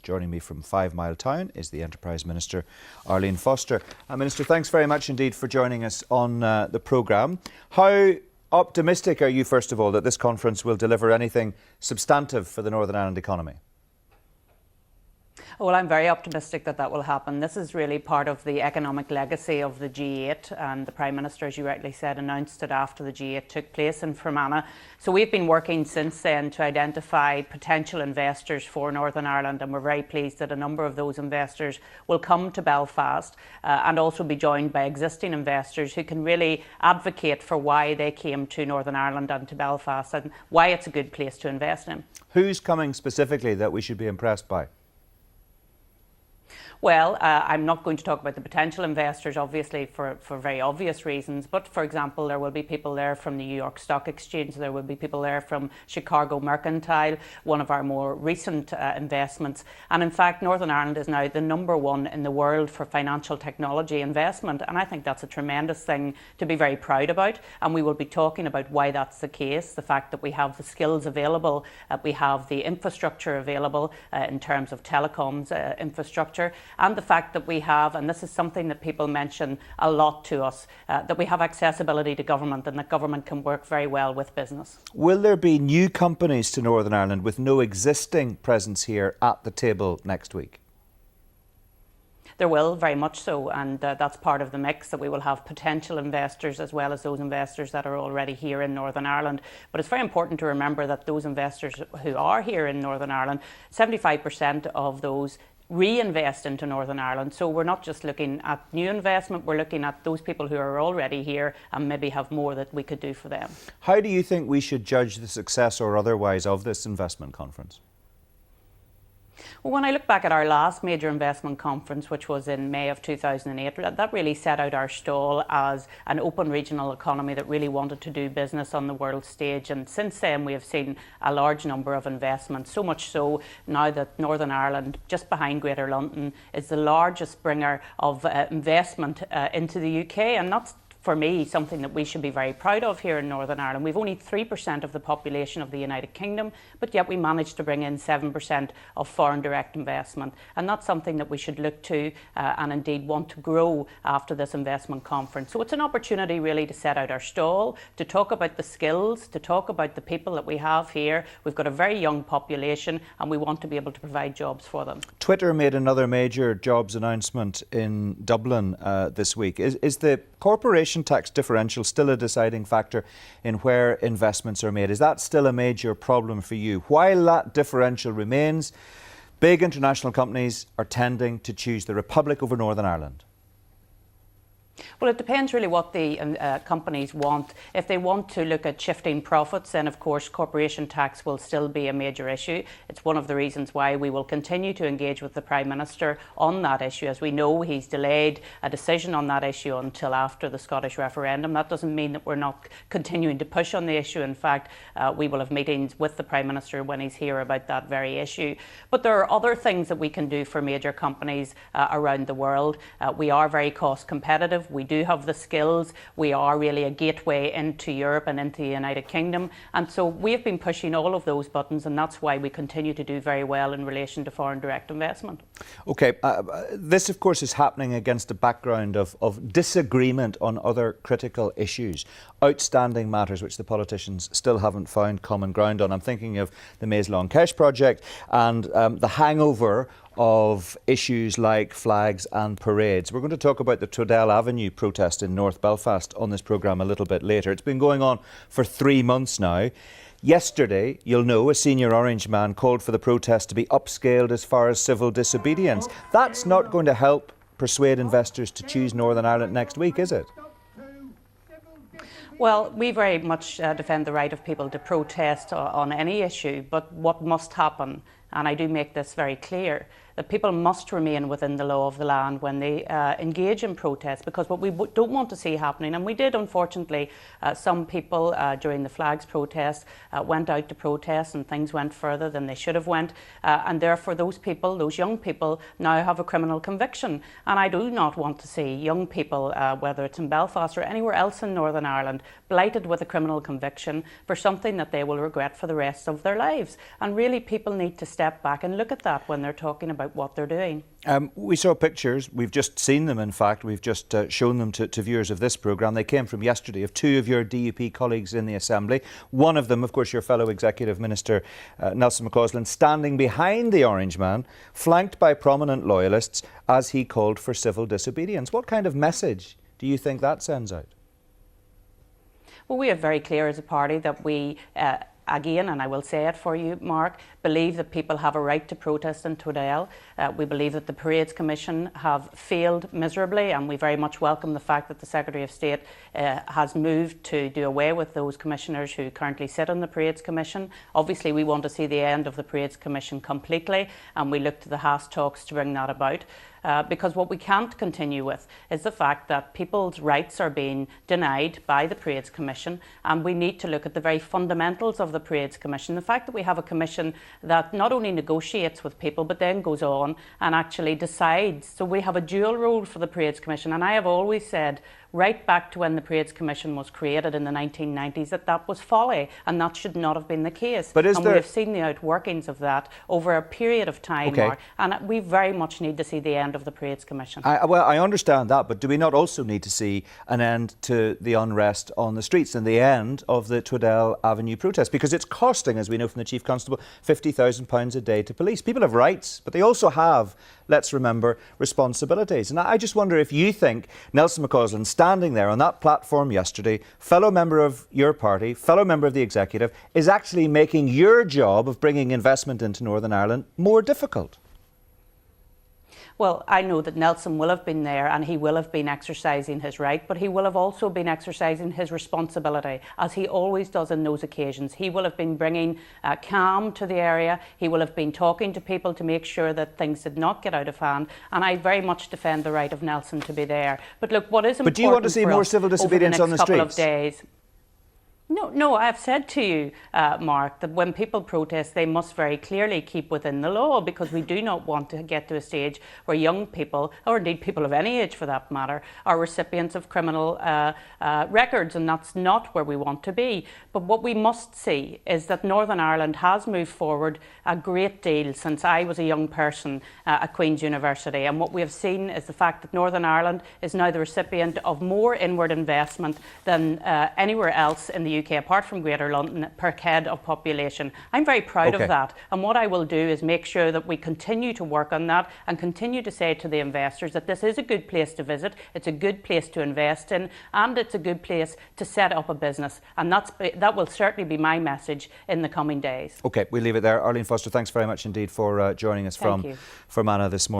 Joining me from 5 Mile Town is the Enterprise Minister, Arlene Foster. Minister, thanks very much indeed for joining us on the programme. How optimistic are you, first of all, that this conference will deliver anything substantive for the Northern Ireland economy? Well, I'm very optimistic that that will happen. This is really part of the economic legacy of the G8, and the Prime Minister, as you rightly said, announced it after the G8 took place in Fermanagh. So we've been working since then to identify potential investors for Northern Ireland, and we're very pleased that a number of those investors will come to Belfast and also be joined by existing investors who can really advocate for why they came to Northern Ireland and to Belfast and why it's a good place to invest in. Who's coming specifically that we should be impressed by? Well, I'm not going to talk about the potential investors, obviously, for very obvious reasons. But, for example, there will be people there from the New York Stock Exchange. There will be people there from Chicago Mercantile, one of our more recent investments. And, in fact, Northern Ireland is now the #1 in the world for financial technology investment. And I think that's a tremendous thing to be very proud about. And we will be talking about why that's the case, the fact that we have the skills available, we have the infrastructure available in terms of telecoms infrastructure, and the fact that we have, and this is something that people mention a lot to us, that we have accessibility to government and that government can work very well with business. Will there be new companies to Northern Ireland with no existing presence here at the table next week? There will, very much so, and that's part of the mix, that we will have potential investors as well as those investors that are already here in Northern Ireland. But it's very important to remember that those investors who are here in Northern Ireland, 75% of those reinvest into Northern Ireland. So we're not just looking at new investment, we're looking at those people who are already here and maybe have more that we could do for them. How do you think we should judge the success or otherwise of this investment conference? Well, when I look back at our last major investment conference, which was in May of 2008, that really set out our stall as an open regional economy that really wanted to do business on the world stage. And since then, we have seen a large number of investments, so much so now that Northern Ireland, just behind Greater London, is the largest bringer of investment into the UK. And that's, for me, something that we should be very proud of here in Northern Ireland. We've only 3% of the population of the United Kingdom, but yet we managed to bring in 7% of foreign direct investment. And that's something that we should look to and indeed want to grow after this investment conference. So it's an opportunity really to set out our stall, to talk about the skills, to talk about the people that we have here. We've got a very young population and we want to be able to provide jobs for them. Twitter made another major jobs announcement in Dublin this week. Is the corporation tax differential still a deciding factor in where investments are made? Is that still a major problem for you? While that differential remains, big international companies are tending to choose the Republic over Northern Ireland. Well, it depends really what the companies want. If they want to look at shifting profits, then of course corporation tax will still be a major issue. It's one of the reasons why we will continue to engage with the Prime Minister on that issue. As we know, he's delayed a decision on that issue until after the Scottish referendum. That doesn't mean that we're not continuing to push on the issue. In fact, we will have meetings with the Prime Minister when he's here about that very issue. But there are other things that we can do for major companies around the world. We are very cost competitive. We do have the skills. We are really a gateway into Europe and into the United Kingdom. And so we've been pushing all of those buttons, and that's why we continue to do very well in relation to foreign direct investment. OK, this of course is happening against a background of disagreement on other critical issues, outstanding matters which the politicians still haven't found common ground on. I'm thinking of the Maze Long Kesh project and the hangover of issues like flags and parades. We're going to talk about the Twaddell Avenue protest in North Belfast on this programme a little bit later. It's been going on for 3 months now. Yesterday, you'll know, a senior Orange man called for the protest to be upscaled as far as civil disobedience. That's not going to help persuade investors to choose Northern Ireland next week, is it? Well, we very much defend the right of people to protest on any issue, but what must happen, and I do make this very clear, that people must remain within the law of the land when they engage in protest, because what we don't want to see happening, and we did unfortunately, some people during the flags protest went out to protest and things went further than they should have went, and therefore those people, those young people, now have a criminal conviction. And I do not want to see young people, whether it's in Belfast or anywhere else in Northern Ireland, blighted with a criminal conviction for something that they will regret for the rest of their lives. And really people need to step back and look at that when they're talking about what they're doing. We saw pictures, we've just seen them in fact, we've just shown them to viewers of this programme. They came from yesterday, of two of your DUP colleagues in the Assembly. One of them, of course, your fellow Executive Minister, Nelson McCausland, standing behind the Orange Man, flanked by prominent loyalists as he called for civil disobedience. What kind of message do you think that sends out? Well, we are very clear as a party that we again, and I will say it for you, Mark, believe that people have a right to protest in Twaddell. We believe that the Parades Commission have failed miserably, and we very much welcome the fact that the Secretary of State has moved to do away with those commissioners who currently sit on the Parades Commission. Obviously, we want to see the end of the Parades Commission completely, and we look to the Haas talks to bring that about. Because what we can't continue with is the fact that people's rights are being denied by the Parades Commission, and we need to look at the very fundamentals of the Parades Commission. The fact that we have a commission that not only negotiates with people but then goes on and actually decides. So we have a dual role for the Parades Commission, and I have always said right back to when the Parades Commission was created in the 1990s that that was folly, and that should not have been the case. But we have seen the outworkings of that over a period of time, Mark, and we very much need to see the end of the Parades Commission. Well, I understand that, but do we not also need to see an end to the unrest on the streets and the end of the Twaddell Avenue protest? Because it's costing, as we know from the Chief Constable, £50,000 a day to police. People have rights, but they also have, let's remember, responsibilities. And I just wonder if you think Nelson McCausland, standing there on that platform yesterday, fellow member of your party, fellow member of the Executive, is actually making your job of bringing investment into Northern Ireland more difficult. Well, I know that Nelson will have been there and he will have been exercising his right, but he will have also been exercising his responsibility, as he always does on those occasions. He will have been bringing calm to the area. He will have been talking to people to make sure that things did not get out of hand. And I very much defend the right of Nelson to be there. But look, what is important, but do you want to see more civil disobedience on the streets? Couple of days, No, I've said to you, Mark, that when people protest, they must very clearly keep within the law, because we do not want to get to a stage where young people, or indeed people of any age for that matter, are recipients of criminal records, and that's not where we want to be. But what we must see is that Northern Ireland has moved forward a great deal since I was a young person at Queen's University, and what we have seen is the fact that Northern Ireland is now the recipient of more inward investment than anywhere else in the UK, apart from Greater London, per head of population. I'm very proud of that, and what I will do is make sure that we continue to work on that and continue to say to the investors that this is a good place to visit, it's a good place to invest in, and it's a good place to set up a business, and that will certainly be my message in the coming days. OK, we'll leave it there. Arlene Foster, thanks very much indeed for joining us from Fermanagh this morning.